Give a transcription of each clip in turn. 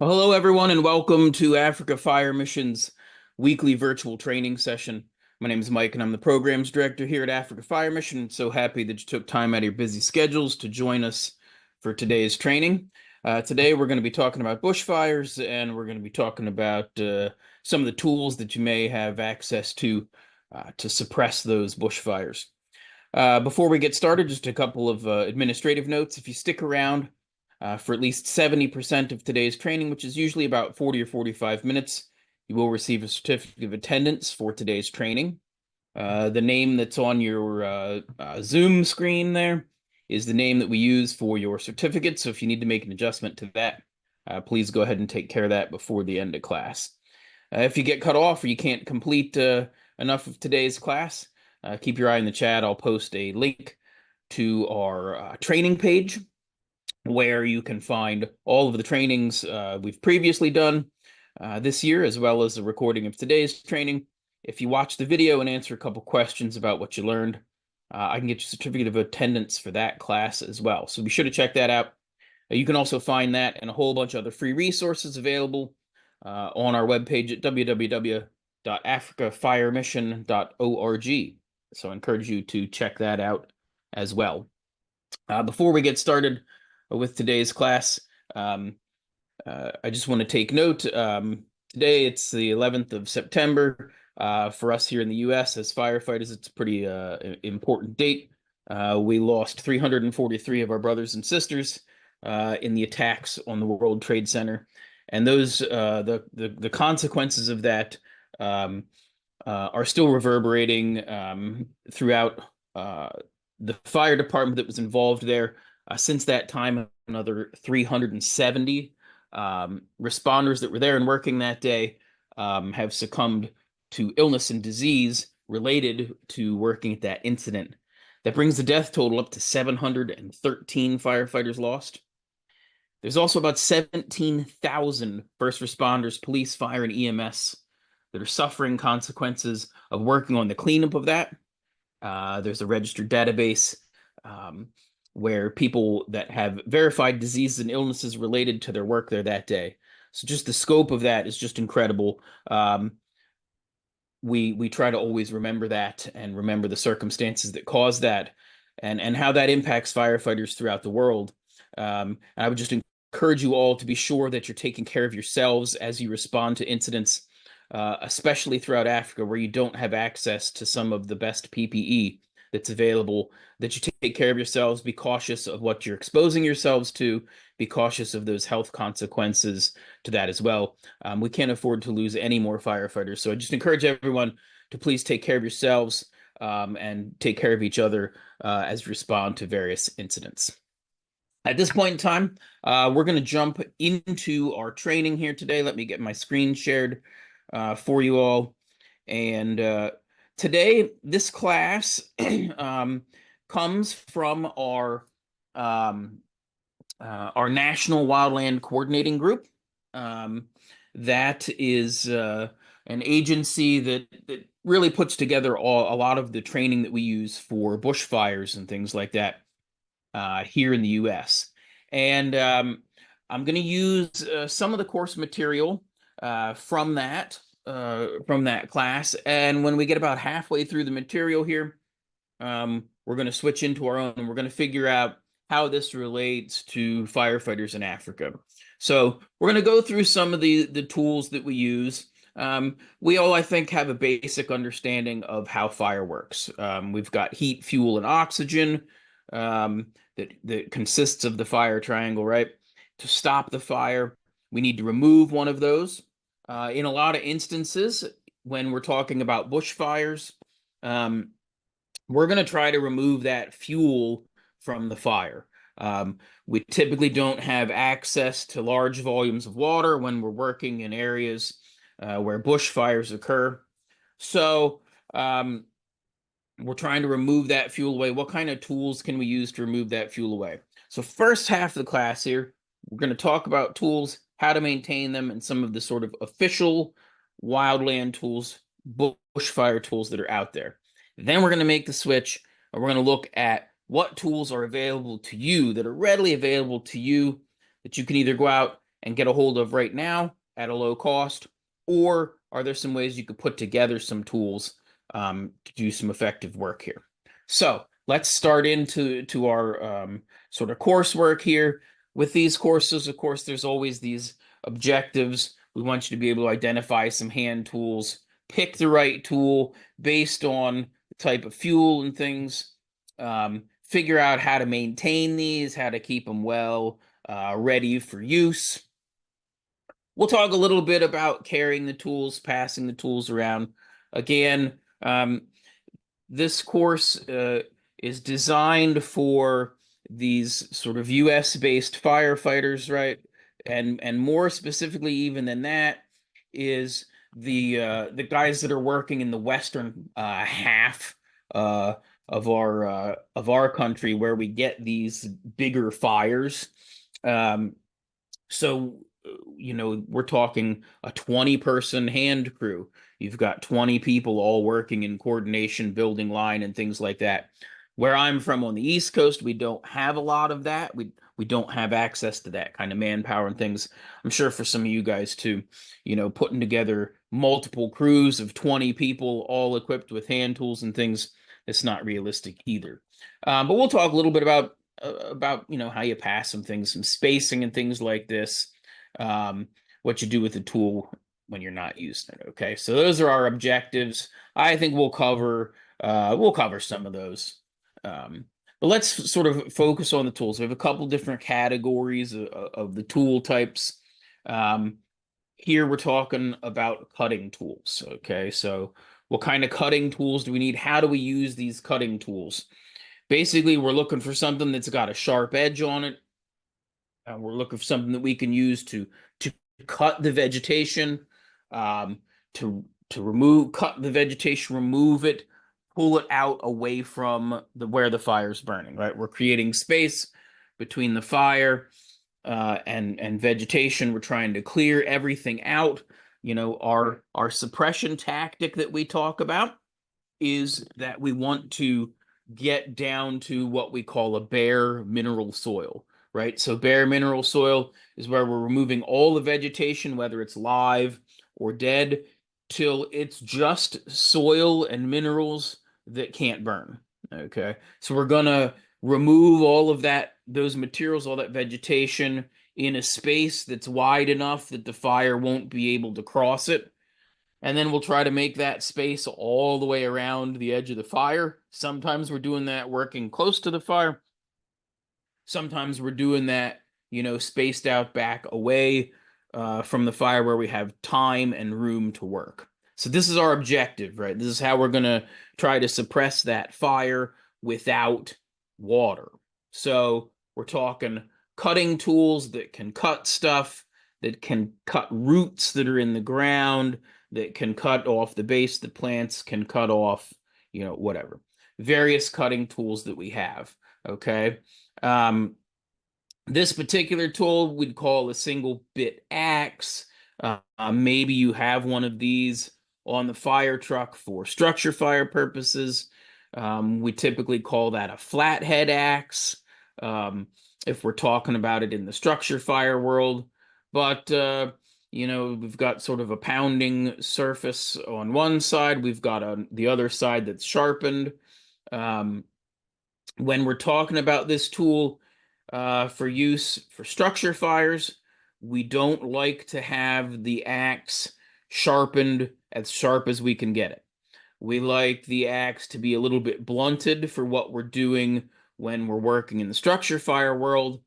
Well, hello, everyone, and welcome to Africa Fire Mission's weekly virtual training session. My name is Mike, and I'm the programs director here at Africa Fire Mission. So happy that you took time out of your busy schedules to join us for today's training. Today, we're going to be talking about bushfires, and we're going to be talking about some of the tools that you may have access to suppress those bushfires. Before we get started, just a couple of administrative notes. If you stick around for at least 70% of today's training, which is usually about 40 or 45 minutes, you will receive a certificate of attendance for today's training. The name that's on your Zoom screen there is the name that we use for your certificate. So if you need to make an adjustment to that, please go ahead and take care of that before the end of class. If you get cut off or you can't complete enough of today's class, keep your eye on the chat. I'll post a link to our training page where you can find all of the trainings we've previously done this year, as well as a recording of today's training. If you watch the video and answer a couple questions about what you learned, I can get you a certificate of attendance for that class as well. So be sure to check that out. You can also find that and a whole bunch of other free resources available on our webpage at www.africafiremission.org. So I encourage you to check that out as well. Before we get started with today's class, I just want to take note. Today, it's the 11th of September. For us here in the U.S. as firefighters, it's a pretty important date. We lost 343 of our brothers and sisters in the attacks on the World Trade Center. And those the consequences of that are still reverberating throughout the fire department that was involved there. Since that time, another 370 responders that were there and working that day have succumbed to illness and disease related to working at that incident. That brings the death total up to 713 firefighters lost. There's also about 17,000 first responders, police, fire, and EMS that are suffering consequences of working on the cleanup of that. There's a registered database where people that have verified diseases and illnesses related to their work there that day. So just the scope of that is just incredible. We try to always remember that and remember the circumstances that caused that and how that impacts firefighters throughout the world. I would just encourage you all to be sure that you're taking care of yourselves as you respond to incidents, especially throughout Africa where you don't have access to some of the best PPE that's available, that you take care of yourselves, be cautious of what you're exposing yourselves to, be cautious of those health consequences to that as well. We can't afford to lose any more firefighters. So I just encourage everyone to please take care of yourselves and take care of each other as you respond to various incidents. At this point in time, we're going to jump into our training here today. Let me get my screen shared for you all. And today, this class comes from our National Wildland Coordinating Group. That is an agency that really puts together a lot of the training that we use for bushfires and things like that here in the U.S. And I'm going to use some of the course material from that class. And when we get about halfway through the material here, we're going to switch into our own and we're going to figure out how this relates to firefighters in Africa. So we're going to go through some of the tools that we use. We all, I think, have a basic understanding of how fire works. We've got heat, fuel, and oxygen that consists of the fire triangle, right? To stop the fire, we need to remove one of those. In a lot of instances, when we're talking about bushfires, we're going to try to remove that fuel from the fire. We typically don't have access to large volumes of water when we're working in areas where bushfires occur. So we're trying to remove that fuel away. What kind of tools can we use to remove that fuel away? So first half of the class here, we're going to talk about tools, how to maintain them, and some of the sort of official wildland tools, bushfire tools that are out there. Then we're going to make the switch, and we're going to look at what tools are available to you, that are readily available to you, that you can either go out and get a hold of right now at a low cost? Or are there some ways you could put together some tools to do some effective work here? So let's start into our sort of coursework here. With these courses, of course, there's always these objectives. We want you to be able to identify some hand tools, pick the right tool based on the type of fuel and things, figure out how to maintain these, how to keep them well ready for use. We'll talk a little bit about carrying the tools, passing the tools around. Again, this course is designed for these sort of US-based firefighters, right? And more specifically, even than that, is the guys that are working in the western half of our country, where we get these bigger fires. So, we're talking a 20-person hand crew. You've got 20 people all working in coordination, building line, and things like that. Where I'm from on the East Coast, we don't have a lot of that. We don't have access to that kind of manpower and things. I'm sure for some of you guys too, putting together multiple crews of 20 people, all equipped with hand tools and things, it's not realistic either. But we'll talk a little bit about how you pass some things, some spacing and things like this, what you do with the tool when you're not using it. Okay, so those are our objectives. I think we'll cover some of those, but let's sort of focus on the tools. We have a couple different categories of the tool types. Here we're talking about cutting tools. Okay, so what kind of cutting tools do we need? How do we use these cutting tools? Basically, we're looking for something that's got a sharp edge on it. We're looking for something that we can use to cut the vegetation, to cut the vegetation, remove it, pull it out away from where the fire's burning. Right, we're creating space between the fire and vegetation. We're trying to clear everything out. Our suppression tactic that we talk about is that we want to get down to what we call a bare mineral soil, right? So bare mineral soil is where we're removing all the vegetation, whether it's live or dead, till it's just soil and minerals that can't burn. Okay, so we're gonna remove all of those materials, all that vegetation, in a space that's wide enough that the fire won't be able to cross it. And then we'll try to make that space all the way around the edge of the fire. Sometimes we're doing that working close to the fire. Sometimes we're doing that, spaced out back away from the fire, where we have time and room to work. So this is our objective, right? This is how we're going to try to suppress that fire without water. So we're talking cutting tools that can cut stuff, that can cut roots that are in the ground, that can cut off the base the plants, can cut off, whatever. Various cutting tools that we have, okay? This particular tool we'd call a single bit axe. Maybe you have one of these on the fire truck for structure fire purposes. We typically call that a flathead axe, if we're talking about it in the structure fire world. But we've got sort of a pounding surface on one side. We've got the other side that's sharpened. When we're talking about this tool for use for structure fires, we don't like to have the axe sharpened as sharp as we can get it. We like the axe to be a little bit blunted for what we're doing when we're working in the structure fire world.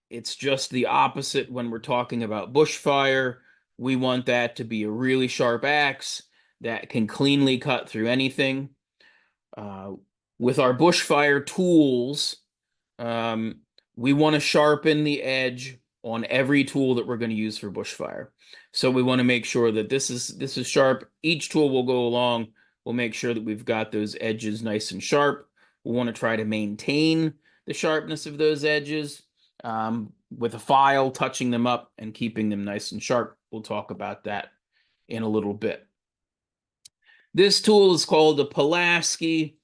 It's just the opposite when we're talking about bushfire. We want that to be a really sharp axe that can cleanly cut through anything. With our bushfire tools, we want to sharpen the edge on every tool that we're going to use for bushfire. So we want to make sure that this is sharp. Each tool will go along. We'll make sure that we've got those edges nice and sharp. We want to try to maintain the sharpness of those edges with a file, touching them up and keeping them nice and sharp. We'll talk about that in a little bit. This tool is called a Pulaski.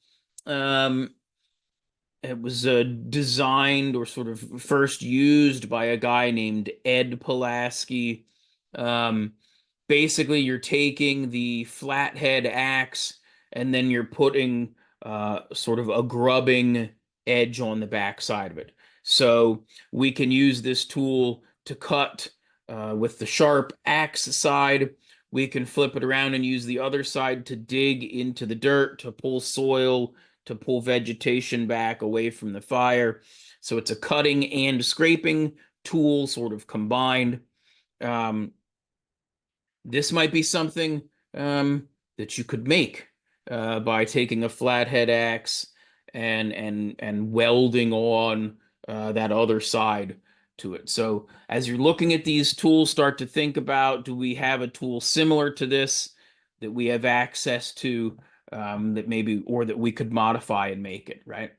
It was designed or sort of first used by a guy named Ed Pulaski. Um, Basically, you're taking the flathead axe and then you're putting sort of a grubbing edge on the back side of it. So we can use this tool to cut with the sharp axe side. We can flip it around and use the other side to dig into the dirt, to pull soil, to pull vegetation back away from the fire. So it's a cutting and scraping tool sort of combined. Um, this might be something that you could make by taking a flathead axe and welding on that other side to it. So as you're looking at these tools, start to think about, do we have a tool similar to this that we have access to, that maybe, or that we could modify and make it, right?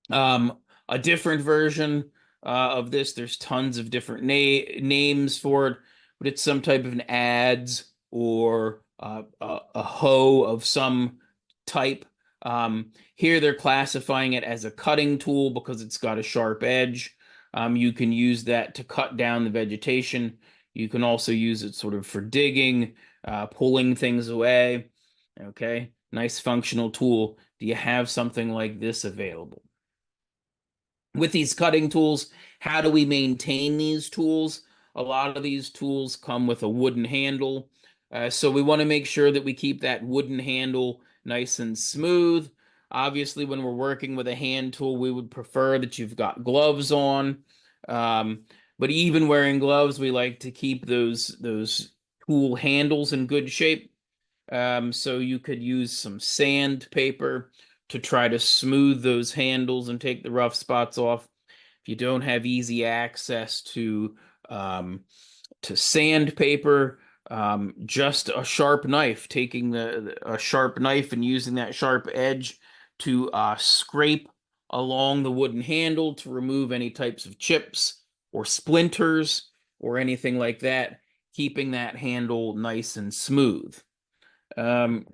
A different version of this, there's tons of different names for it, but it's some type of an adze or a hoe of some type. Here they're classifying it as a cutting tool because it's got a sharp edge. You can use that to cut down the vegetation. You can also use it sort of for digging, pulling things away. Okay, nice functional tool. Do you have something like this available? With these cutting tools, how do we maintain these tools? A lot of these tools come with a wooden handle. So we want to make sure that we keep that wooden handle nice and smooth. Obviously, when we're working with a hand tool, we would prefer that you've got gloves on. But even wearing gloves, we like to keep those tool handles in good shape. So you could use some sandpaper to try to smooth those handles and take the rough spots off. If you don't have easy access um, to sandpaper, just a sharp knife, taking a sharp knife and using that sharp edge to scrape along the wooden handle to remove any types of chips or splinters or anything like that, keeping that handle nice and smooth. Um,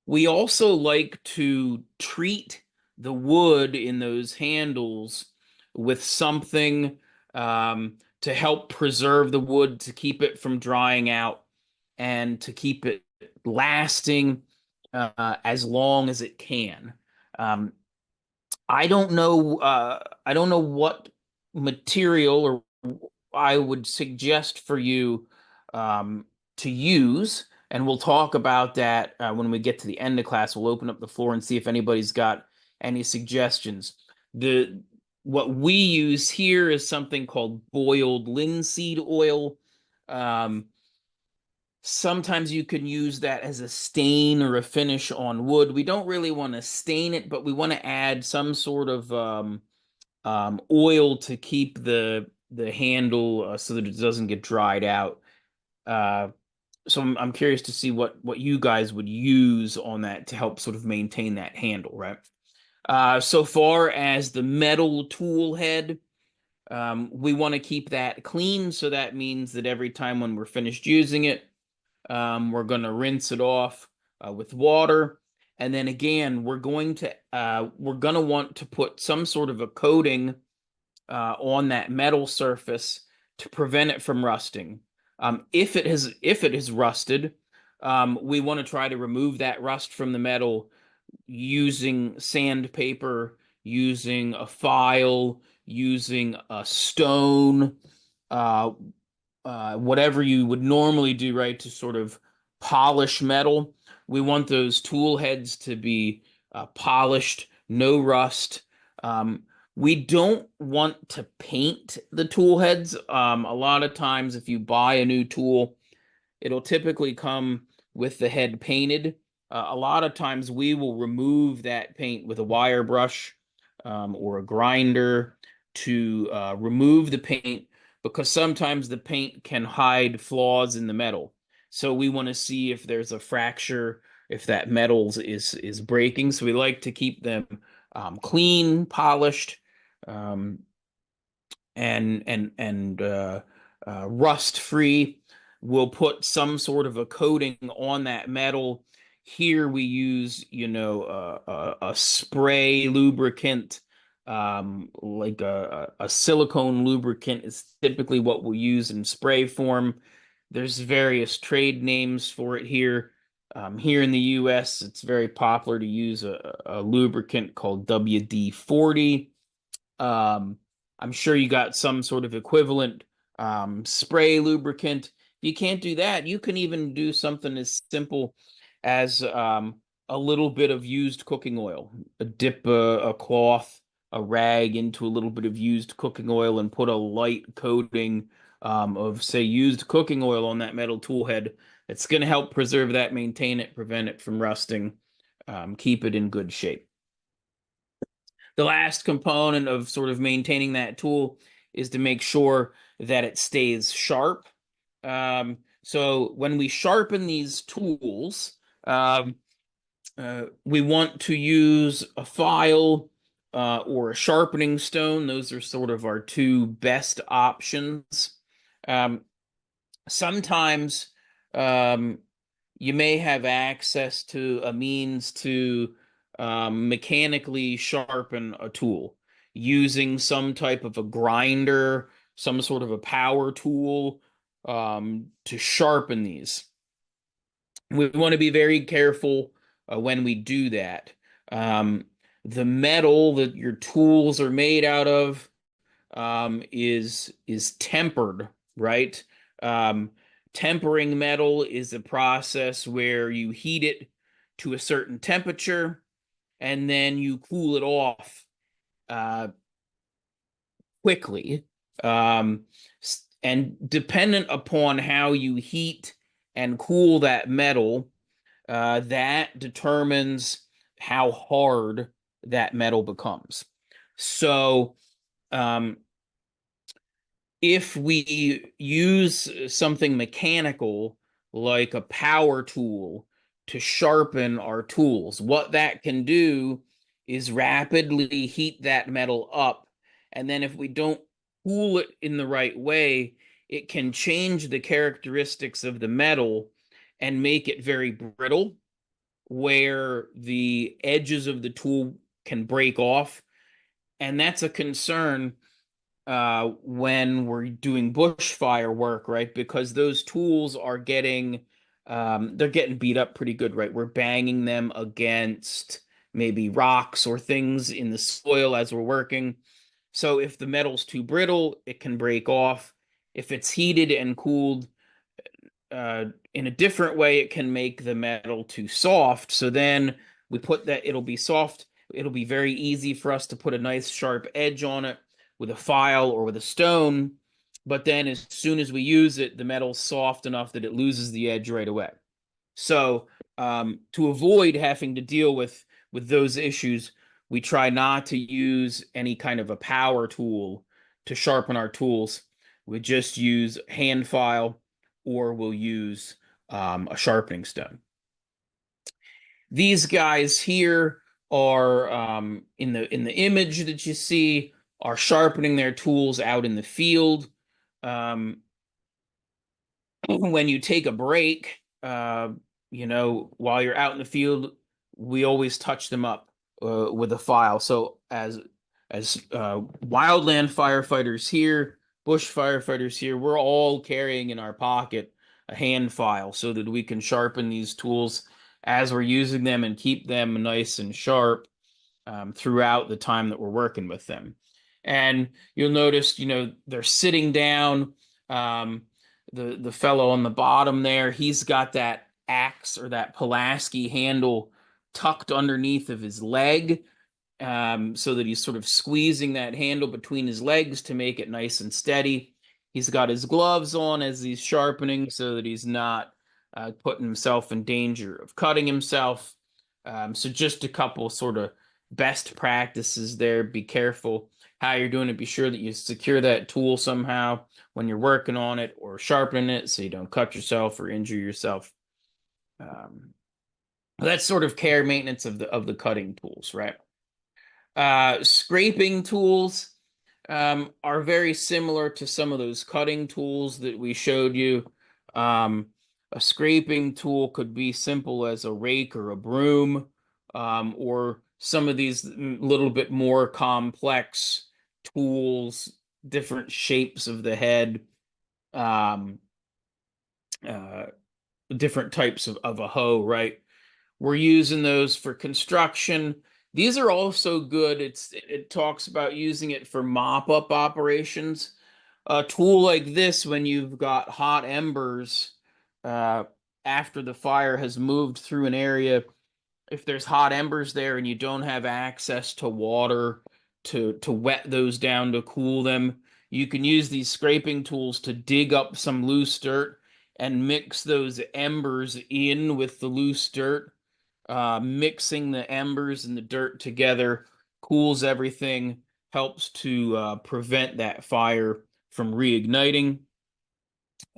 we also like to treat the wood in those handles with something to help preserve the wood, to keep it from drying out, and to keep it lasting as long as it can. Um, I don't know what material or I would suggest for you um, to use, and we'll talk about that when we get to the end of class. We'll open up the floor and see if anybody's got any suggestions. The What we use here is something called boiled linseed oil. Um, Sometimes you can use that as a stain or a finish on wood. We don't really want to stain it, but we want to add some sort of oil to keep the handle so that it doesn't get dried out. Uh, so I'm curious to see what you guys would use on that to help sort of maintain that handle, right? So far as the metal tool head, we want to keep that clean. So that means that every time when we're finished using it, we're going to rinse it off with water. And then again, we're going to want to put some sort of a coating on that metal surface to prevent it from rusting. If it has rusted, we want to try to remove that rust from the metal using sandpaper, using a file, using a stone, uh, whatever you would normally do, right, to sort of polish metal. We want those tool heads to be polished, no rust. Um, we don't want to paint the tool heads. A lot of times, if you buy a new tool, it'll typically come with the head painted. A lot of times we will remove that paint with a wire brush or a grinder to remove the paint because sometimes the paint can hide flaws in the metal. So we want to see if there's a fracture, if that metal is breaking. So we like to keep them clean, polished, um, and rust free. We'll put some sort of a coating on that metal. Here we use, a spray lubricant, like a silicone lubricant is typically what we'll use in spray form. There's various trade names for it here. Here in the US, it's very popular to use a lubricant called WD-40. Um, I'm sure you got some sort of equivalent spray lubricant. If you can't do that, you can even do something as simple as a little bit of used cooking oil. Dip a cloth, a rag into a little bit of used cooking oil and put a light coating of, say, used cooking oil on that metal tool head. It's going to help preserve that, maintain it, prevent it from rusting, keep it in good shape. The last component of sort of maintaining that tool is to make sure that it stays sharp. So when we sharpen these tools, we want to use a file or a sharpening stone. Those are sort of our two best options. Um, Sometimes um, you may have access to a means to mechanically sharpen a tool using some type of a grinder, some sort of a power tool to sharpen these. We want to be very careful when we do that. Um, the metal that your tools are made out of is tempered, right? Um, Tempering metal is a process where you heat it to a certain temperature and then you cool it off uh, quickly. Um, and dependent upon how you heat and cool that metal, that determines how hard that metal becomes. So, um, if we use something mechanical like a power tool to sharpen our tools, what that can do is rapidly heat that metal up. And then if we don't cool it in the right way, it can change the characteristics of the metal and make it very brittle, where the edges of the tool can break off. And that's a concern when we're doing bushfire work, right? Because those tools are getting they're getting beat up pretty good, right? We're banging them against maybe rocks or things in the soil as we're working. So if the metal's too brittle, it can break off. If it's heated and cooled in a different way, it can make the metal too soft. So then we put that, it'll be soft. It'll be very easy for us to put a nice sharp edge on it with a file or with a stone. But then as soon as we use it, the metal's soft enough that it loses the edge right away. So to avoid having to deal with those issues, we try not to use any kind of a power tool to sharpen our tools. We just use hand file or we'll use a sharpening stone. These guys here are in the image that you see are sharpening their tools out in the field. When you take a break, while you're out in the field, we always touch them up with a file. So as wildland firefighters here, bush firefighters here, we're all carrying in our pocket a hand file so that we can sharpen these tools as we're using them and keep them nice and sharp throughout the time that we're working with them. And you'll notice, they're sitting down. The fellow on the bottom there, he's got that axe or that Pulaski handle tucked underneath of his leg, so that he's sort of squeezing that handle between his legs to make it nice and steady. He's got his gloves on as he's sharpening so that he's not putting himself in danger of cutting himself. So just a couple sort of best practices there. Be careful how you're doing it. Be sure that you secure that tool somehow when you're working on it or sharpening it so you don't cut yourself or injure yourself. That's sort of care maintenance of the cutting tools, right? Scraping tools are very similar to some of those cutting tools that we showed you. A scraping tool could be simple as a rake or a broom, or some of these little bit more complex tools, different shapes of the head, um, uh, different types of a hoe, right? We're using those for construction. These are also good. It talks about using it for mop-up operations. A tool like this, when you've got hot embers, uh, after the fire has moved through an area, if there's hot embers there and you don't have access to water to wet those down to cool them, you can use these scraping tools to dig up some loose dirt and mix those embers in with the loose dirt. Mixing the embers and the dirt together cools everything, helps to prevent that fire from reigniting.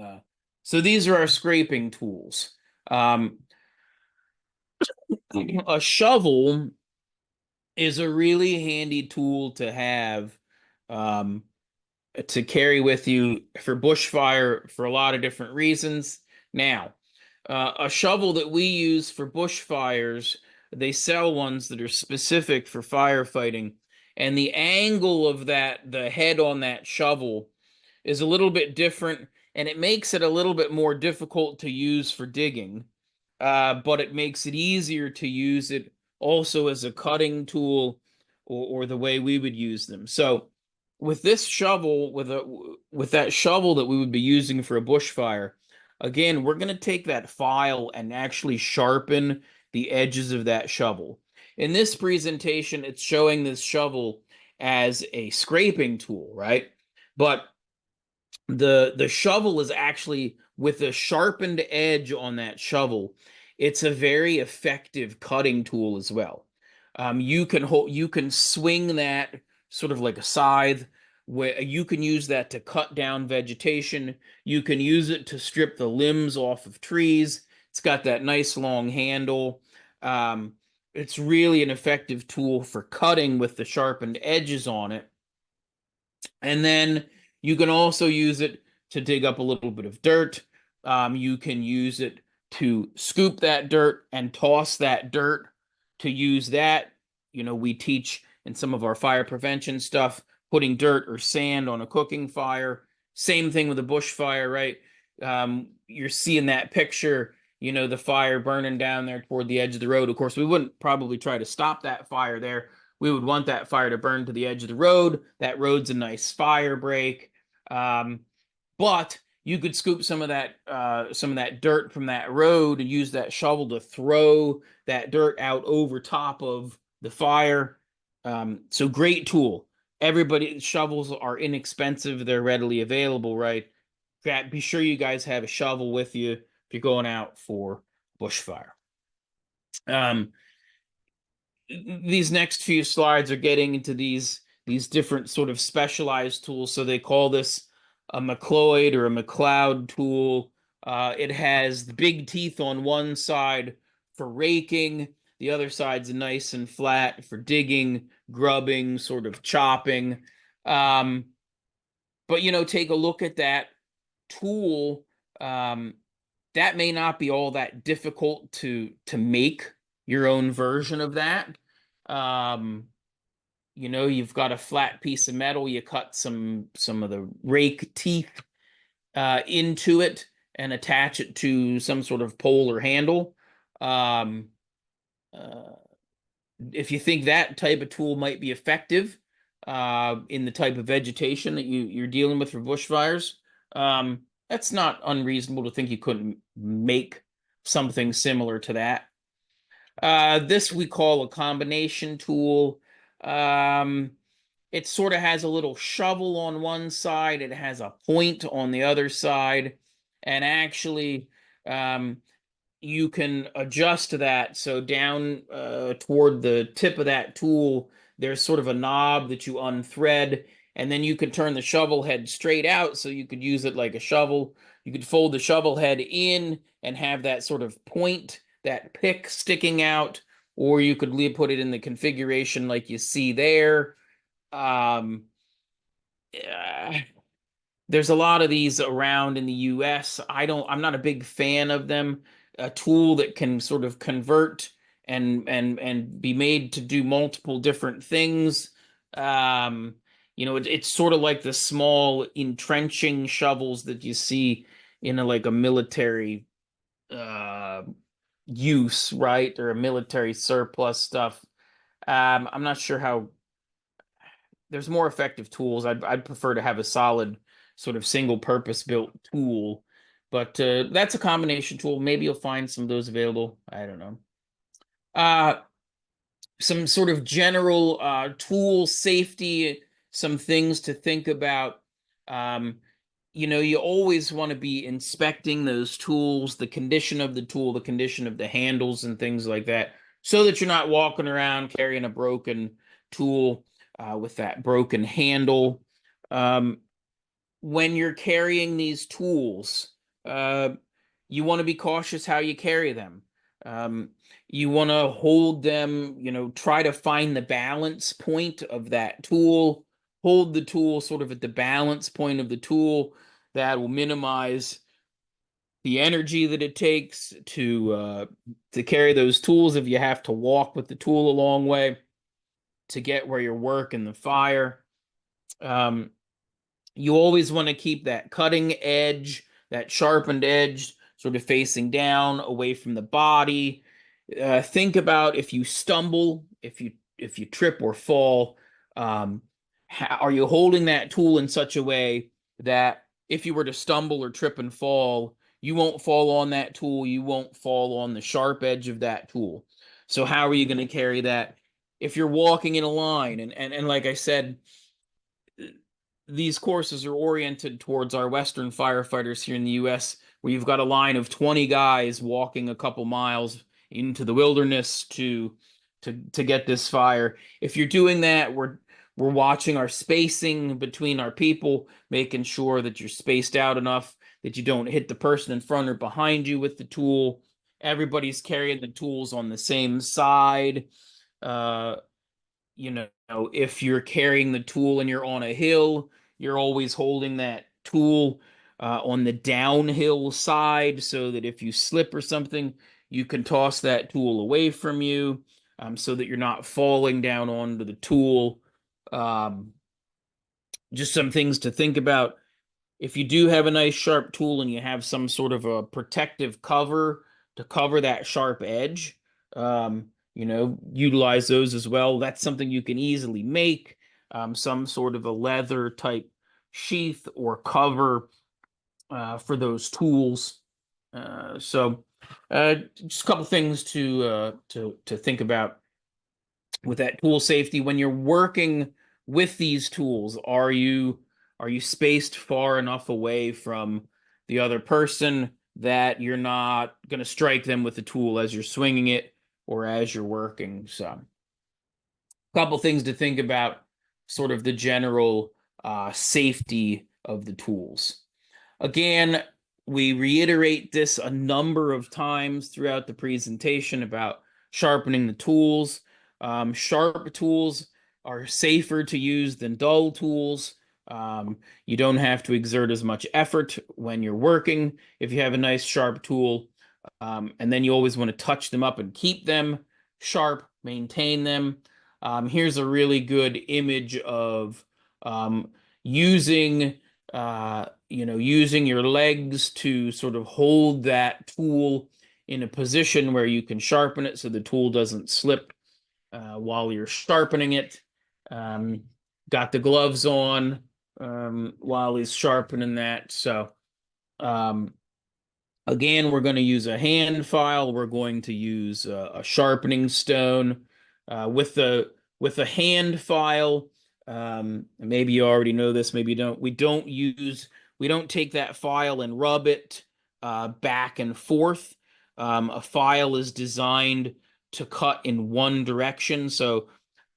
Uh, so these are our scraping tools. Um, a shovel is a really handy tool to have, um, to carry with you for bushfire for a lot of different reasons. Now, a shovel that we use for bushfires, they sell ones that are specific for firefighting, and the angle of the head on that shovel is a little bit different, and it makes it a little bit more difficult to use for digging, but it makes it easier to use it also as a cutting tool, or the way we would use them. So with this shovel, with that shovel that we would be using for a bushfire, again, we're going to take that file and actually sharpen the edges of that shovel. In this presentation, it's showing this shovel as a scraping tool, right? But the shovel is actually, with a sharpened edge on that shovel, it's a very effective cutting tool as well. You can swing that sort of like a scythe, where you can use that to cut down vegetation. You can use it to strip the limbs off of trees. It's got that nice long handle. It's really an effective tool for cutting with the sharpened edges on it. And then you can also use it to dig up a little bit of dirt. You can use it to scoop that dirt and toss that dirt, to use that. We teach in some of our fire prevention stuff, putting dirt or sand on a cooking fire. Same thing with a bushfire, right? You're seeing that picture, the fire burning down there toward the edge of the road. Of course, we wouldn't probably try to stop that fire there. We would want that fire to burn to the edge of the road. That road's a nice fire break. But you could scoop some of that dirt from that road and use that shovel to throw that dirt out over top of the fire. So great tool. Everybody, shovels are inexpensive. They're readily available, right? Be sure you guys have a shovel with you if you're going out for bushfire. These next few slides are getting into these different sort of specialized tools. So they call this a McLeod or a McLeod tool. It has the big teeth on one side for raking. The other side's nice and flat for digging, grubbing, sort of chopping. But take a look at that tool. That may not be all that difficult to make your own version of that. You've got a flat piece of metal, you cut some of the rake teeth into it and attach it to some sort of pole or handle. Um, uh, if you think that type of tool might be effective in the type of vegetation that you're dealing with for bushfires, that's not unreasonable to think you couldn't make something similar to that. This we call a combination tool. It sort of has a little shovel on one side. It has a point on the other side. And actually, you can adjust that. So down toward the tip of that tool, there's sort of a knob that you unthread. And then you could turn the shovel head straight out, so you could use it like a shovel. You could fold the shovel head in and have that sort of point, that pick sticking out, or you could put it in the configuration like you see there. Um, there's a lot of these around in the US. I'm not a big fan of them. A tool that can sort of convert and be made to do multiple different things. Um, it's sort of like the small entrenching shovels that you see in like a military uh use, right? Or a military surplus stuff. I'm not sure how there's more effective tools. I'd prefer to have a solid sort of single purpose built tool, but that's a combination tool. Maybe you'll find some of those available. I don't know. Uh, some sort of general tool safety, some things to think about. Um, you always want to be inspecting those tools, the condition of the tool, the condition of the handles and things like that, so that you're not walking around carrying a broken tool with that broken handle. Um, when you're carrying these tools, uh, you want to be cautious how you carry them. Um, you want to hold them, try to find the balance point of that tool, hold the tool sort of at the balance point of the tool. That will minimize the energy that it takes to carry those tools if you have to walk with the tool a long way to get where you're working the fire. Um, you always want to keep that cutting edge, that sharpened edge, sort of facing down, away from the body. Think about if you stumble, if you trip or fall, are you holding that tool in such a way that if you were to stumble or trip and fall, you won't fall on that tool, you won't fall on the sharp edge of that tool. So how are you going to carry that if you're walking in a line? And like I said, these courses are oriented towards our Western firefighters here in the US, where you've got a line of 20 guys walking a couple miles into the wilderness to get this fire. If you're doing that, we're watching our spacing between our people, making sure that you're spaced out enough that you don't hit the person in front or behind you with the tool. Everybody's carrying the tools on the same side. Uh, if you're carrying the tool and you're on a hill, you're always holding that tool on the downhill side so that if you slip or something, you can toss that tool away from you so that you're not falling down onto the tool. Um, just some things to think about. If you do have a nice sharp tool and you have some sort of a protective cover to cover that sharp edge, utilize those as well. That's something you can easily make, some sort of a leather type sheath or cover for those tools. Just a couple things to think about with that tool safety when you're working with these tools. Are you spaced far enough away from the other person that you're not going to strike them with the tool as you're swinging it or as you're working? So a couple things to think about, sort of the general safety of the tools. Again, we reiterate this a number of times throughout the presentation about sharpening the tools. Sharp tools are safer to use than dull tools. You don't have to exert as much effort when you're working if you have a nice sharp tool. And then you always want to touch them up and keep them sharp, maintain them. Here's a really good image of using using your legs to sort of hold that tool in a position where you can sharpen it so the tool doesn't slip while you're sharpening it. Um, got the gloves on while he's sharpening that. So um, again, we're going to use a hand file. We're going to use a sharpening stone with a hand file. Maybe you already know this, maybe you don't. We don't take that file and rub it back and forth. A file is designed to cut in one direction. So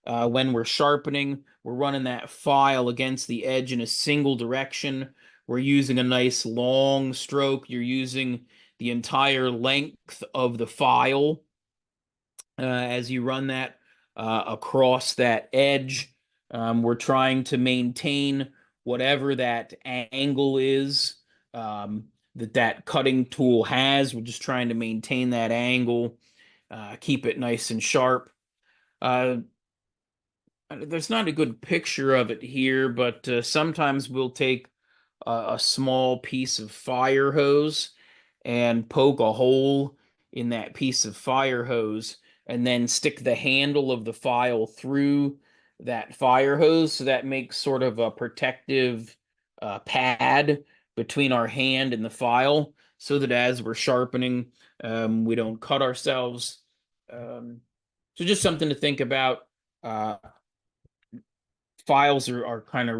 when we're sharpening, we're running that file against the edge in a single direction. We're using a nice long stroke. You're using the entire length of the file as you run that across that edge. We're trying to maintain whatever that angle is that cutting tool has. We're just trying to maintain that angle, keep it nice and sharp. Uh, there's not a good picture of it here, but sometimes we'll take a small piece of fire hose and poke a hole in that piece of fire hose and then stick the handle of the file through that fire hose. So that makes sort of a protective pad between our hand and the file so that as we're sharpening, we don't cut ourselves. So just something to think about. Files are kind of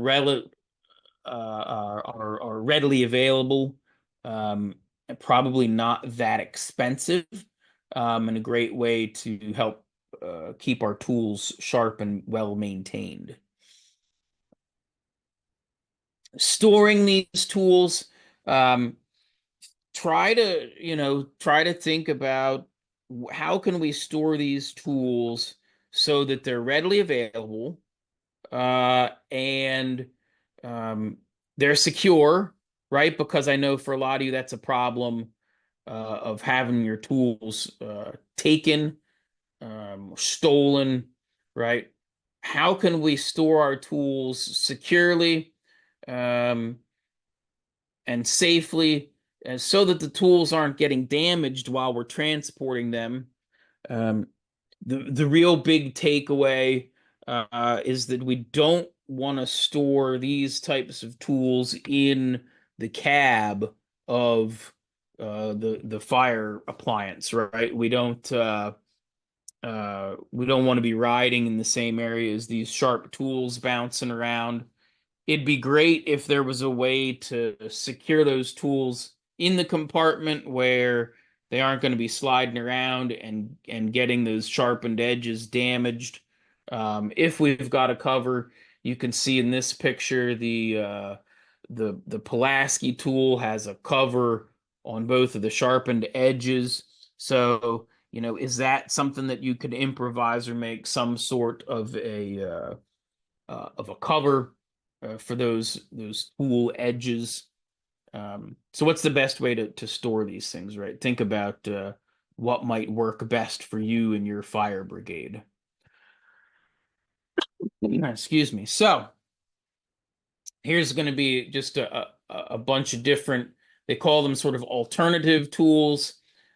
are readily available, and probably not that expensive, and a great way to help keep our tools sharp and well maintained. Storing these tools, um, try to think about how can we store these tools so that they're readily available, and um, they're secure, right? Because I know for a lot of you that's a problem of having your tools taken, stolen, right? How can we store our tools securely um, and safely, so that the tools aren't getting damaged while we're transporting them? Um, the real big takeaway is that we don't want to store these types of tools in the cab of the fire appliance, right? We don't want to be riding in the same area as these sharp tools bouncing around. It'd be great if there was a way to secure those tools in the compartment where they aren't going to be sliding around and getting those sharpened edges damaged. If we've got a cover, you can see in this picture the Pulaski tool has a cover on both of the sharpened edges. So, is that something that you could improvise or make some sort of a cover for those tool edges? So what's the best way to store these things, right? Think about what might work best for you and your fire brigade. Excuse me. So here's going to be just a bunch of different, they call them sort of alternative tools.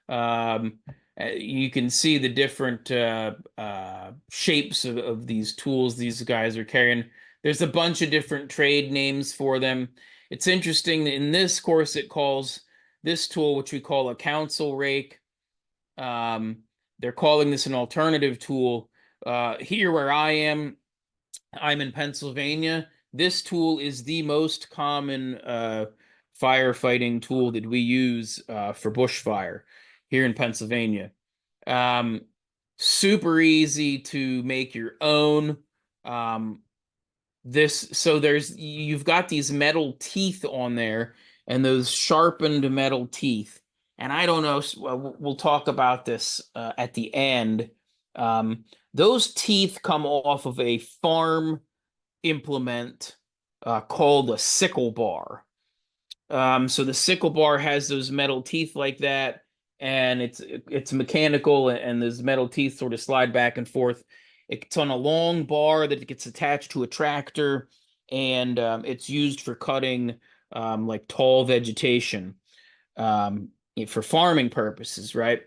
Um, you can see the different shapes of these tools these guys are carrying. There's a bunch of different trade names for them. It's interesting that in this course, it calls this tool, which we call a council rake. They're calling this an alternative tool. Here where I'm in Pennsylvania. This tool is the most common firefighting tool that we use for bushfire here in Pennsylvania. Um, Super easy to make your own. Um, you've got these metal teeth on there and those sharpened metal teeth. And I don't know, we'll talk about this at the end. Um, those teeth come off of a farm implement called a sickle bar. So the sickle bar has those metal teeth like that, and it's mechanical, and those metal teeth sort of slide back and forth. It's on a long bar that gets attached to a tractor, and it's used for cutting like tall vegetation um, for farming purposes, right?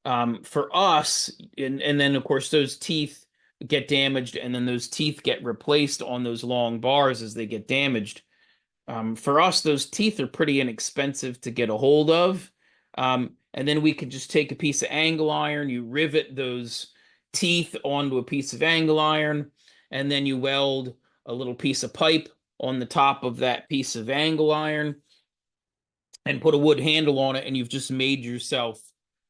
For us, and then of course those teeth get damaged, and then those teeth get replaced on those long bars as they get damaged. For us, those teeth are pretty inexpensive to get a hold of. And then we can just take a piece of angle iron, you rivet those teeth onto a piece of angle iron, and then you weld a little piece of pipe on the top of that piece of angle iron and put a wood handle on it, and you've just made yourself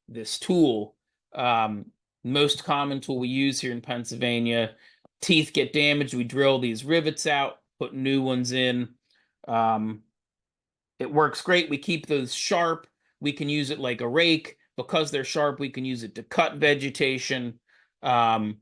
this tool. Um, Most common tool we use here in Pennsylvania. Teeth get damaged, we drill these rivets out, put new ones in. It works great. We keep those sharp. We can use it like a rake. Because they're sharp, we can use it to cut vegetation. And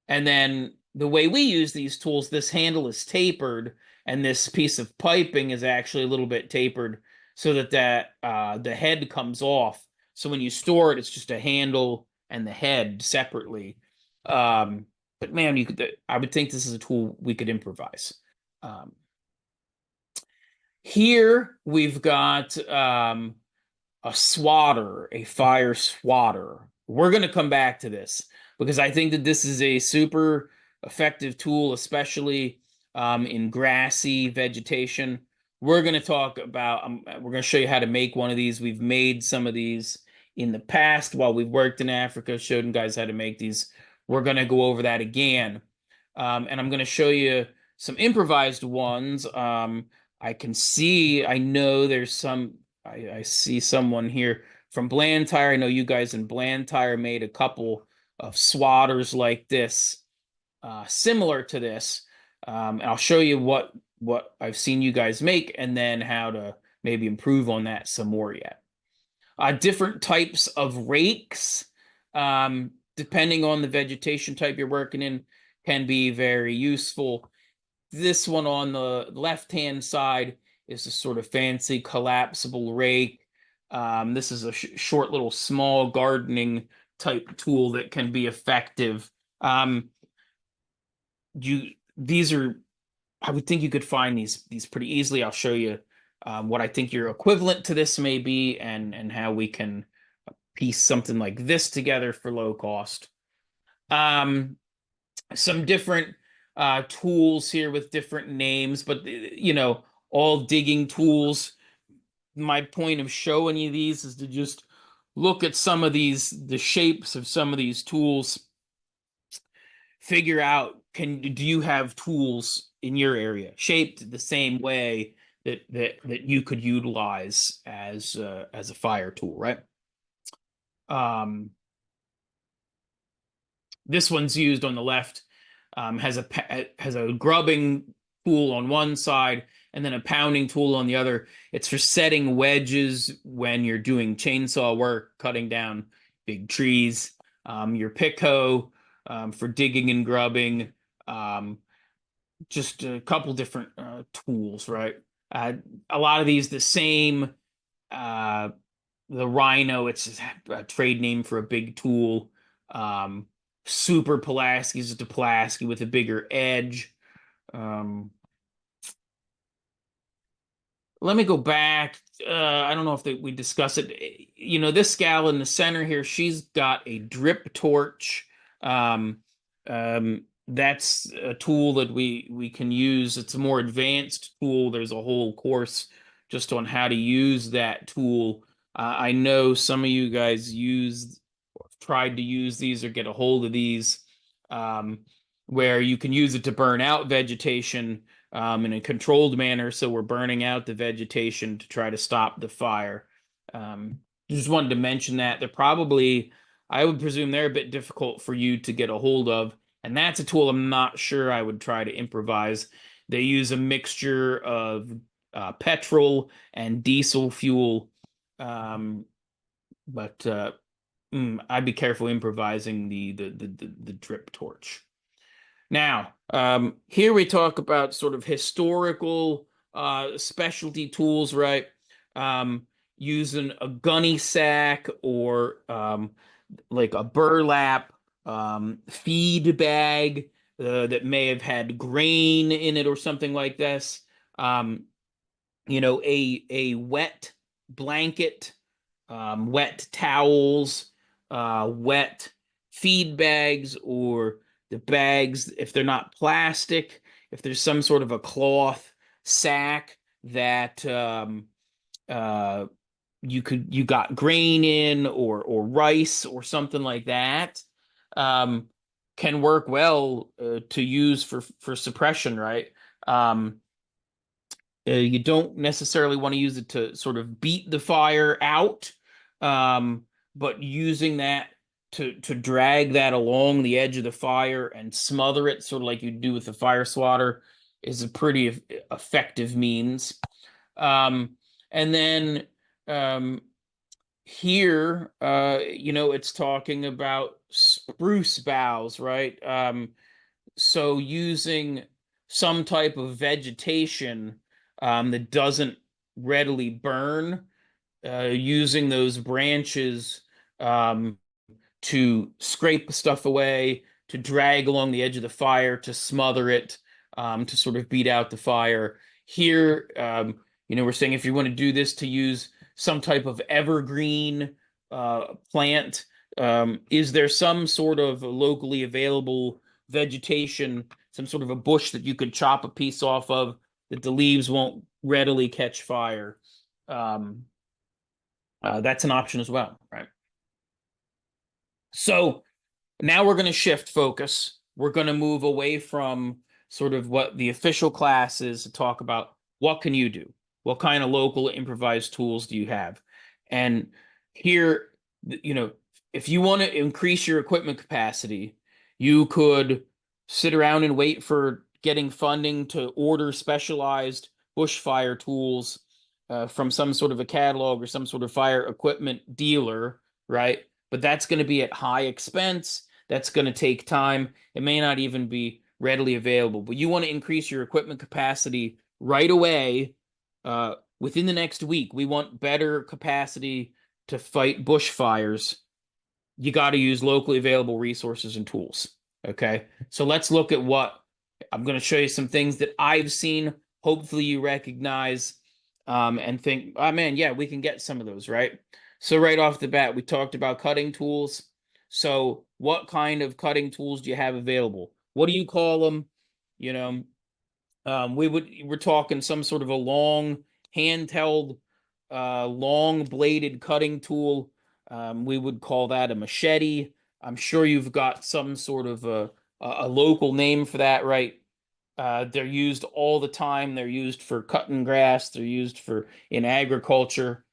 then the way we use these tools, this handle is tapered, and this piece of piping is actually a little bit tapered so that the head comes off. So when you store it, it's just a handle and the head separately. But man, I would think this is a tool we could improvise. Um, Here we've got a swatter, a fire swatter. We're going to come back to this because I think that this is a super effective tool, especially in grassy vegetation. We're going to talk about, we're going to show you how to make one of these. We've made some of these in the past while we've worked in Africa, showed you guys how to make these. We're going to go over that again. And I'm going to show you some improvised ones. I know there's some, I see someone here from Blantyre. I know you guys in Blantyre made a couple of swatters like this, similar to this. And I'll show you what I've seen you guys make and then how to maybe improve on that some more yet. Different types of rakes, depending on the vegetation type you're working in, can be very useful. This one on the left-hand side is a sort of fancy collapsible rake. This is a short little small gardening type tool that can be effective. These are, I would think you could find these pretty easily. I'll show you what I think your equivalent to this may be and how we can piece something like this together for low cost. Some different tools here with different names, but all digging tools. My point of showing you these is to just look at some of the shapes of some of these tools, figure out, do you have tools in your area shaped the same way that you could utilize as a fire tool, right? This one's used on the left, has a grubbing tool on one side and then a pounding tool on the other. It's for setting wedges when you're doing chainsaw work, cutting down big trees. Your pick hoe for digging and grubbing. Just a couple different tools, right? A lot of these the same. The Rhino, it's a trade name for a big tool. Super Pulaski is just a Pulaski with a bigger edge. Let me go back. I don't know if we discuss it. This gal in the center here, she's got a drip torch. That's a tool that we can use. It's a more advanced tool. There's a whole course just on how to use that tool. I know some of you guys tried to use these or get a hold of these, where you can use it to burn out vegetation in a controlled manner. So we're burning out the vegetation to try to stop the fire. Just wanted to mention that. I would presume they're a bit difficult for you to get a hold of. And that's a tool I'm not sure I would try to improvise. They use a mixture of petrol and diesel fuel. But I'd be careful improvising the drip torch. Now, here we talk about sort of historical specialty tools, right? Using a gunny sack or like a burlap feed bag that may have had grain in it or something like this. A wet blanket, wet towels, wet feed bags, or the bags, if they're not plastic, if there's some sort of a cloth sack that you got grain in or rice or something like that, can work well to use for suppression, right? You don't necessarily want to use it to sort of beat the fire out, but using that to drag that along the edge of the fire and smother it, sort of like you do with the fire swatter, is a pretty effective means. And then here, it's talking about spruce boughs, right? So using some type of vegetation that doesn't readily burn, using those branches um, to scrape stuff away, to drag along the edge of the fire, to smother it, to sort of beat out the fire. Here, we're saying if you want to do this, to use some type of evergreen plant. Is there some sort of locally available vegetation, some sort of a bush that you could chop a piece off of that the leaves won't readily catch fire? Um, that's an option as well, right? So now we're going to shift focus. We're going to move away from sort of what the official class is to talk about what can you do? What kind of local improvised tools do you have? And here, if you want to increase your equipment capacity, you could sit around and wait for getting funding to order specialized bushfire tools from some sort of a catalog or some sort of fire equipment dealer, right? But that's going to be at high expense. That's going to take time. It may not even be readily available, but you want to increase your equipment capacity right away within the next week. We want better capacity to fight bushfires. You got to use locally available resources and tools. Okay. So let's look at what I'm going to show you some things that I've seen. Hopefully you recognize and think, oh man, yeah, we can get some of those, right? So right off the bat, we talked about cutting tools. So what kind of cutting tools do you have available? What do you call them? You know, we're talking some sort of a long handheld, long bladed cutting tool. We would call that a machete. I'm sure you've got some sort of a local name for that, right? They're used all the time. They're used for cutting grass. They're used for in agriculture.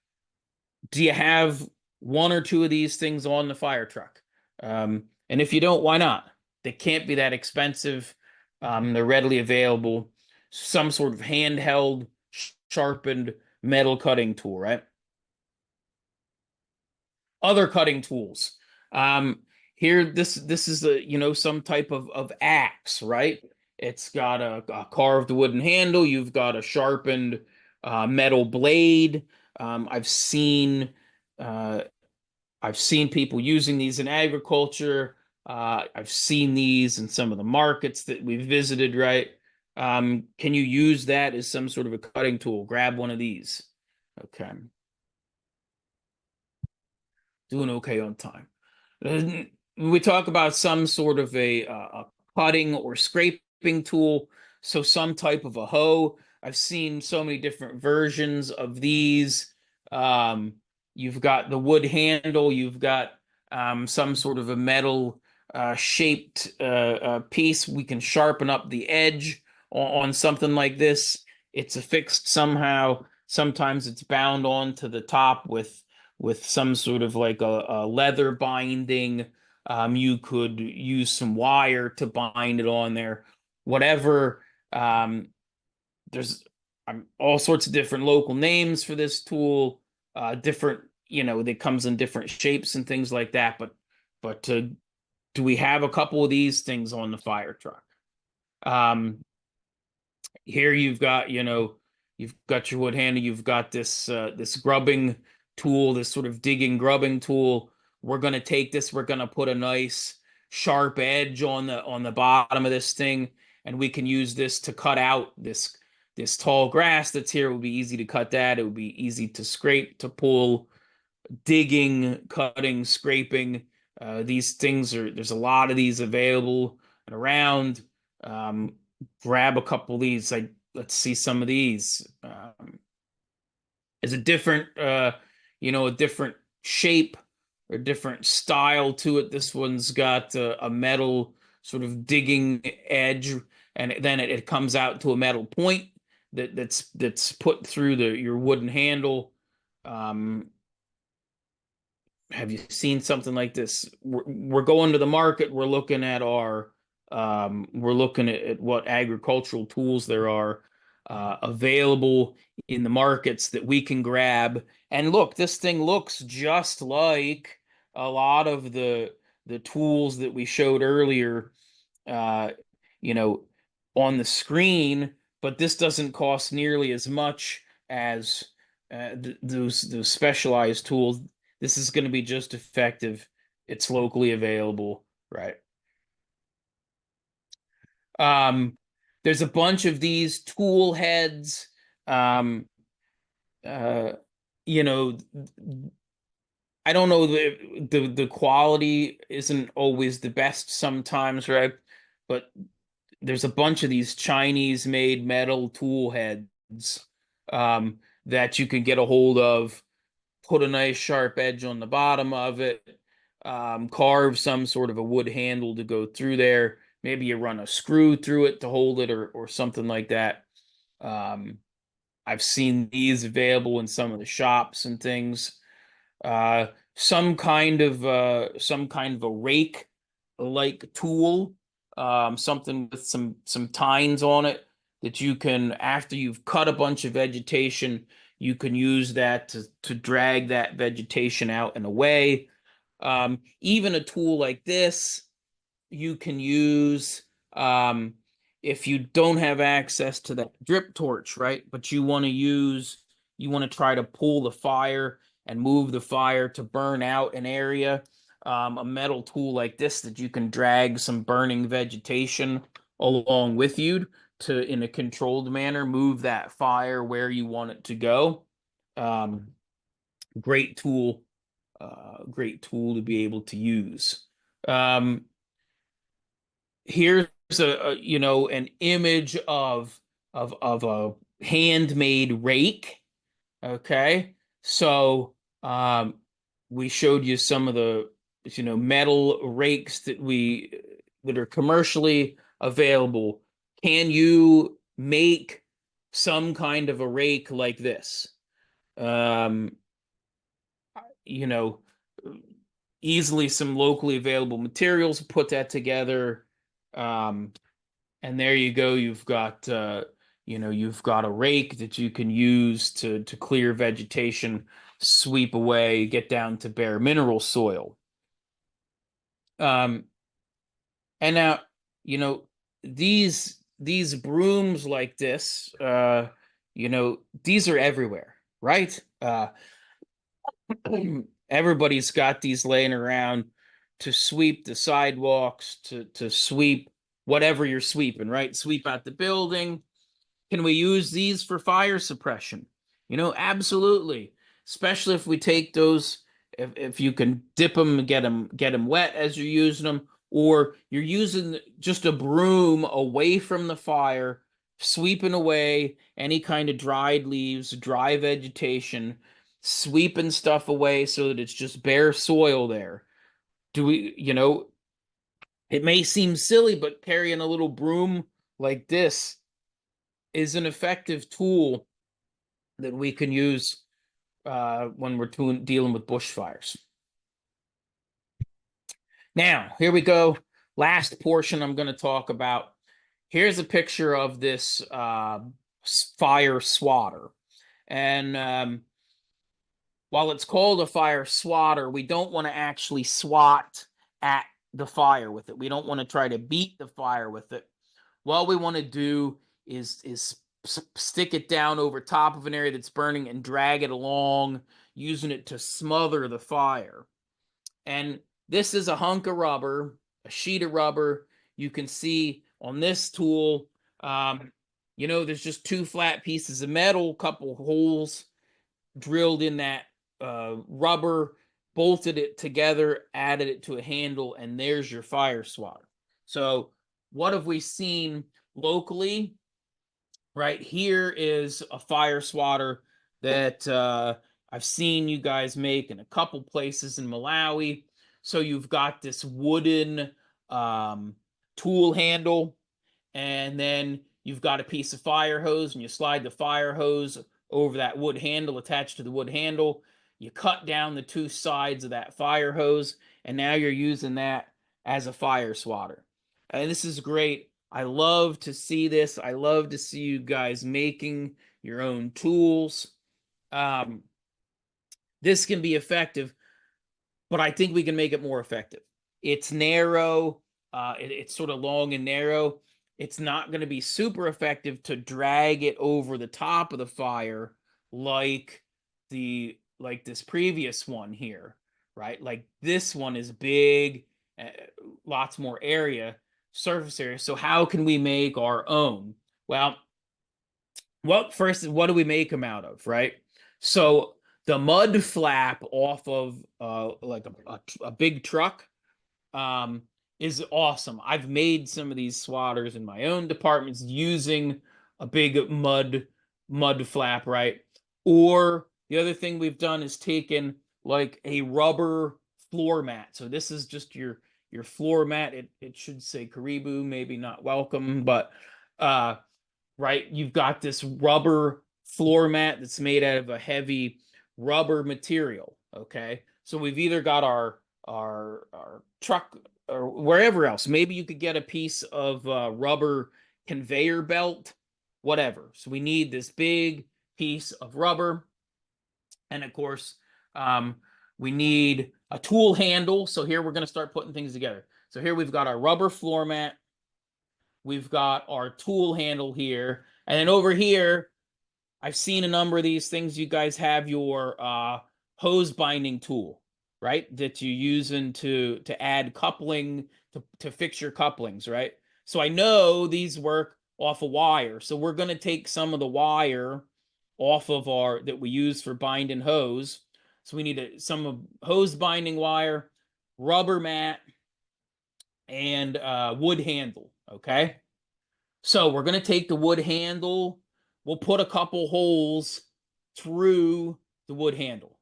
Do you have one or two of these things on the fire truck? And if you don't, why not? They can't be that expensive. They're readily available. Some sort of handheld, sharpened metal cutting tool, right? Other cutting tools. Here, this is a some type of axe, right? It's got a carved wooden handle. You've got a sharpened metal blade. I've seen uh, I've seen people using these in agriculture. I've seen these in some of the markets that we've visited, right? Can you use that as some sort of a cutting tool? Grab one of these. Okay. Doing okay on time. We talk about some sort of a cutting or scraping tool, so some type of a hoe. I've seen so many different versions of these. Um, you've got the wood handle, you've got some sort of a metal shaped piece. We can sharpen up the edge on something like this. It's affixed somehow. Sometimes it's bound onto the top with some sort of like a leather binding. You could use some wire to bind it on there. Whatever. There's all sorts of different local names for this tool. Different, that comes in different shapes and things like that. But do we have a couple of these things on the fire truck? Here you've got your wood handle, you've got this grubbing tool, this sort of digging grubbing tool. We're gonna take this, we're gonna put a nice sharp edge on the bottom of this thing, and we can use this to cut out this tall grass that's here. It would be easy to cut that. It would be easy to scrape, to pull, digging, cutting, scraping. These things there's a lot of these available and around. Um, Grab a couple of these. Let's see some of these. Is a different, a different shape or different style to it. This one's got a metal sort of digging edge, and then it comes out to a metal point that's put through your wooden handle. Um, have you seen something like this? We're going to the market. We're looking at what agricultural tools there are available in the markets that we can grab. And look, this thing looks just like a lot of the tools that we showed earlier. Uh, you know, on the screen, but this doesn't cost nearly as much as those specialized tools. This is going to be just effective. It's locally available, right? Um, there's a bunch of these tool heads. Um, uh, you know, I don't know, the quality isn't always the best sometimes, right? But there's a bunch of these Chinese made metal tool heads that you can get a hold of, put a nice sharp edge on the bottom of it, carve some sort of a wood handle to go through there. Maybe you run a screw through it to hold it, or something like that. Um, I've seen these available in some of the shops and things. uh, some kind of a rake like tool, something with some tines on it that you can, after you've cut a bunch of vegetation, you can use that to drag that vegetation out and away. Even a tool like this you can use, um, if you don't have access to that drip torch, right? But you want to try to pull the fire and move the fire to burn out an area. A metal tool like this that you can drag some burning vegetation along with you to, in a controlled manner, move that fire where you want it to go. Um, great tool, great tool to be able to use. Um, Here's an image of a handmade rake. Okay, so we showed you some of the metal rakes that are commercially available. Can you make some kind of a rake like this? um you know Easily some locally available materials, put that together, um, and there you go. You've got a rake that you can use to clear vegetation, sweep away, get down to bare mineral soil. Um, and now, you know, these brooms like this, these are everywhere, right? Everybody's got these laying around to sweep the sidewalks, to sweep whatever you're sweeping, right? Sweep out the building. Can we use these for fire suppression? Absolutely. Especially if we take those, if you can dip them, get them wet as you're using them, or you're using just a broom away from the fire, sweeping away any kind of dried leaves, dry vegetation, sweeping stuff away so that it's just bare soil there. Do we, it may seem silly, but carrying a little broom like this is an effective tool that we can use when we're dealing with bushfires. Now, here we go. Last portion I'm going to talk about. Here's a picture of this fire swatter. And while it's called a fire swatter, we don't want to actually swat at the fire with it. We don't want to try to beat the fire with it. What we want to do is stick it down over top of an area that's burning and drag it along, using it to smother the fire. And this is a hunk of rubber, a sheet of rubber. You can see on this tool, there's just two flat pieces of metal, couple holes drilled in that rubber, bolted it together, added it to a handle, and there's your fire swatter. So what have we seen locally? Right here is a fire swatter that I've seen you guys make in a couple places in Malawi. So you've got this wooden um, tool handle, and then you've got a piece of fire hose, and you slide the fire hose over that wood handle attached to the wood handle. You cut down the two sides of that fire hose, and now you're using that as a fire swatter. And this is great. I love to see this. I love to see you guys making your own tools. Um, this can be effective, but I think we can make it more effective. It's narrow. It's sort of long and narrow. it's not going to be super effective to drag it over the top of the fire like this previous one here, right? Like this one is big, uh, lots more area, surface area. So how can we make our own? Well, first, what do we make them out of, right? So the mud flap off of like a big truck um, is awesome. I've made some of these swatters in my own departments using a big mud flap, right? Or the other thing we've done is taken like a rubber floor mat. So this is just your floor mat. It should say Caribou, maybe not welcome, but uh right? You've got this rubber floor mat that's made out of a heavy rubber material. Okay, so we've either got our truck or wherever else. Maybe you could get a piece of rubber conveyor belt, whatever. So we need this big piece of rubber, and of course, um, we need a tool handle. So here we're going to start putting things together. So here we've got our rubber floor mat. We've got our tool handle here. And then over here, I've seen a number of these things. You guys have your hose binding tool, right? That you're using to add coupling, to fix your couplings, right? So I know these work off a wire. So we're going to take some of the wire off of our that we use for binding hose. So we need some of hose binding wire, rubber mat, and wood handle. Okay. So we're going to take the wood handle. We'll put a couple holes through the wood handle.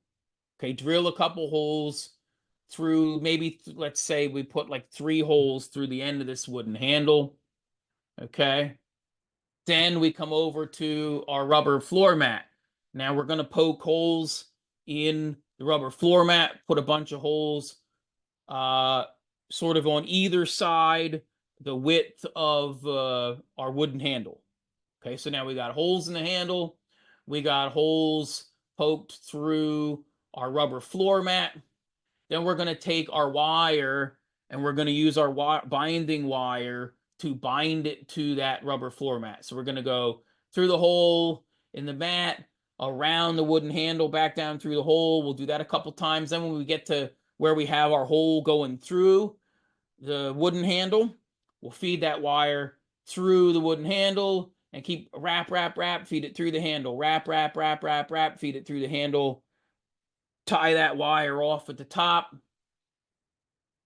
Okay. Drill a couple holes through, maybe let's say we put like 3 holes through the end of this wooden handle. Okay. Then we come over to our rubber floor mat. Now we're going to poke holes in the rubber floor mat, put a bunch of holes uh, sort of on either side the width of our wooden handle. Okay, so now we got holes in the handle. We got holes poked through our rubber floor mat. Then we're going to take our wire and we're going to use our binding wire to bind it to that rubber floor mat. So we're going to go through the hole in the mat, around the wooden handle, back down through the hole. We'll do that a couple times. Then when we get to where we have our hole going through the wooden handle, we'll feed that wire through the wooden handle and keep wrap, feed it through the handle, wrap, feed it through the handle, tie that wire off at the top.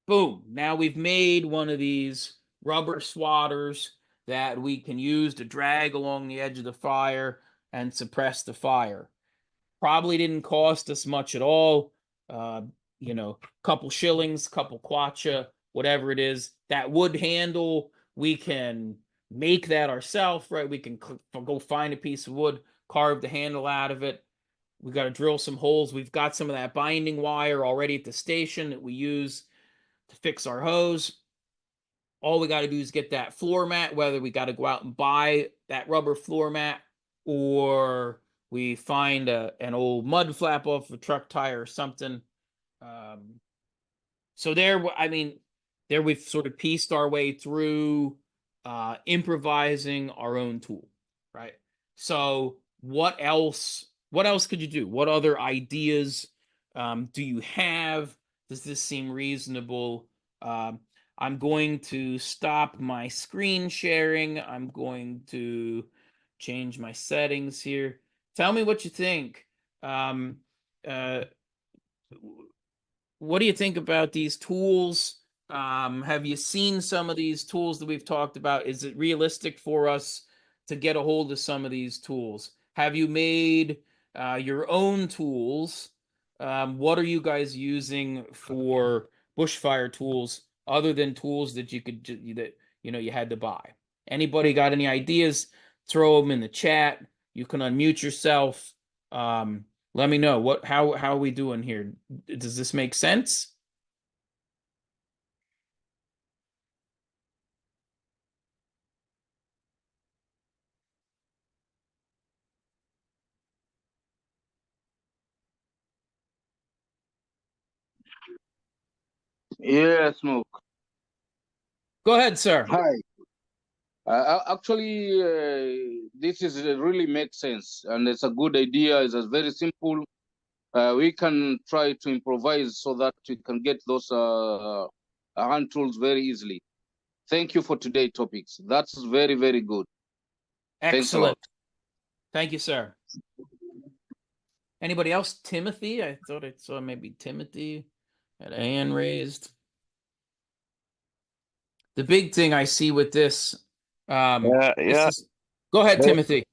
Boom. Now we've made one of these rubber swatters that we can use to drag along the edge of the fire and suppress the fire. Probably didn't cost us much at all. Uh, couple shillings, couple kwacha, whatever it is. That wood handle, we can make that ourselves, right? We can go find a piece of wood, carve the handle out of it. We got to drill some holes. We've got some of that binding wire already at the station that we use to fix our hose. All we got to do is get that floor mat, whether we got to go out and buy that rubber floor mat or we find an old mud flap off a truck tire or something. Um, so there, I mean, there we've sort of pieced our way through improvising our own tool, right? So what else? What else could you do? What other ideas do you have? Does this seem reasonable? Um, I'm going to stop my screen sharing. I'm going to change my settings here. Tell me what you think. Um, uh, what do you think about these tools? Have you seen some of these tools that we've talked about? Is it realistic for us to get a hold of some of these tools? Have you made your own tools? What are you guys using for bushfire tools other than tools that you had to buy? Anybody got any ideas? Throw them in the chat. You can unmute yourself. Let me know how are we doing here? Does this make sense? Yeah, Smoke. Go ahead, sir. Hi. Actually, this is really makes sense, and it's a good idea. It's a very simple. We can try to improvise so that we can get those hand tools very easily. Thank you for today's topics. That's very, very good. Thanks a lot. Excellent. Thank you, sir. Anybody else? Timothy? I thought I saw maybe Timothy had a hand raised. The big thing I see with this, Yeah. Go ahead, Timothy.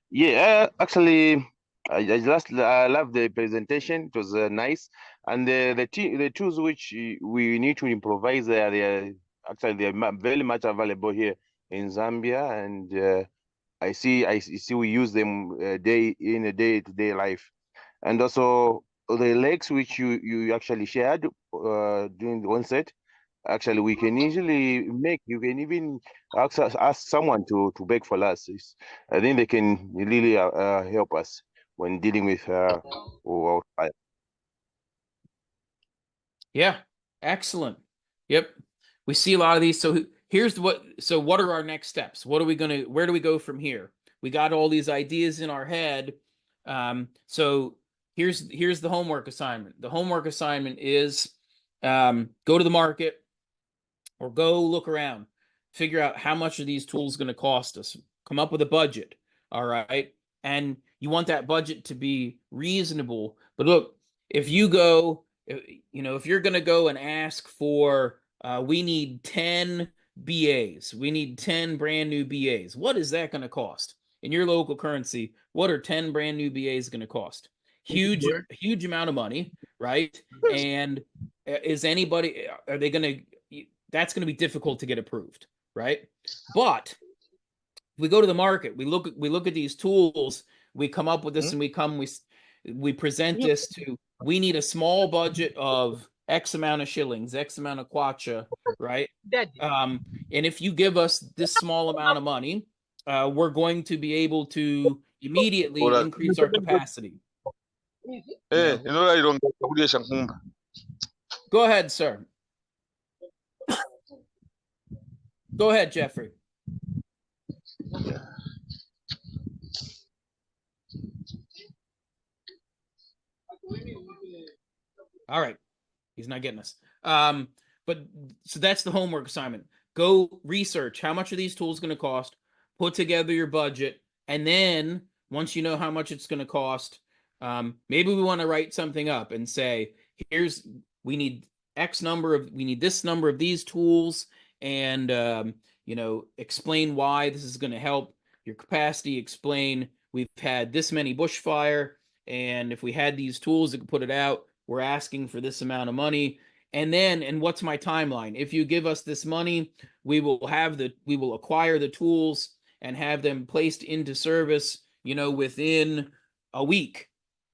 Yeah, actually, I love the presentation. It was nice, and the tools which we need to improvise, they're very much available here in Zambia, and I see we use them day in a day-to-day life, and also the legs which you actually shared during the onset. Actually, we can easily you can even ask someone to bake for us. I think they can really help us when dealing with wildfire. Yeah, excellent. Yep. We see a lot of these. So what are our next steps? Where do we go from here? We got all these ideas in our head. So here's the homework assignment. The homework assignment is go to the market or go look around, figure out how much are these tools going to cost us, come up with a budget. All right. And you want that budget to be reasonable. But look, if you go, if you're going to go and ask for, we need 10 BAs, we need 10 brand new BAs, what is that going to cost? In your local currency, what are 10 brand new BAs going to cost? Huge amount of money, right? And are they going to, that's going to be difficult to get approved, right? But if we go to the market, we look at these tools, we come up with this, and we present this to. We need a small budget of X amount of shillings, X amount of kwacha, right? And if you give us this small amount of money, we're going to be able to immediately increase our capacity. Go ahead, sir. Go ahead, Jeffrey. All right. He's not getting us. But so that's the homework assignment. Go research how much are these tools going to cost, put together your budget, and then once you know how much it's going to cost, maybe we want to write something up and say, we need this number of these tools, and explain why this is going to help your capacity, explain we've had this many bushfire, and if we had these tools that could put it out, we're asking for this amount of money. And what's my timeline? If you give us this money, we will acquire the tools and have them placed into service, within a week,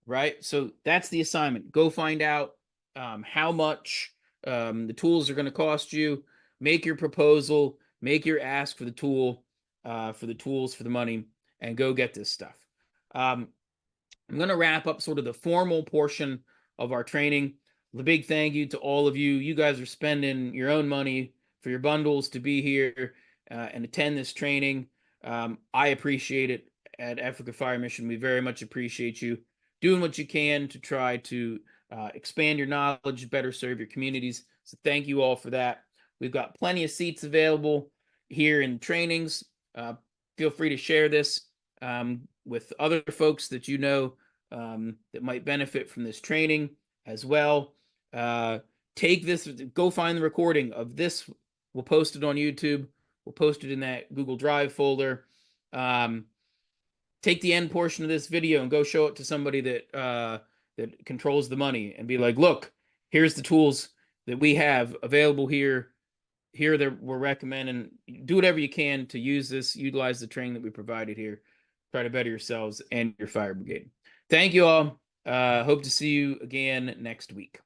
right? So that's the assignment. Go find out how much the tools are going to cost you. Make your proposal, make your ask for the tools, for the money, and go get this stuff. I'm going to wrap up sort of the formal portion of our training. The big thank you to all of you. You guys are spending your own money for your bundles to be here and attend this training. I appreciate it at Africa Fire Mission. We very much appreciate you doing what you can to try to expand your knowledge, better serve your communities. So thank you all for that. We've got plenty of seats available here in trainings. Feel free to share this with other folks that you know that might benefit from this training as well. Take this, go find the recording of this. We'll post it on YouTube. We'll post it in that Google Drive folder. Take the end portion of this video and go show it to somebody that controls the money and be like, look, here's the tools that we have available here. Here that we're recommending. Do whatever you can to use this, utilize the training that we provided here. Try to better yourselves and your fire brigade. Thank you all. Hope to see you again next week.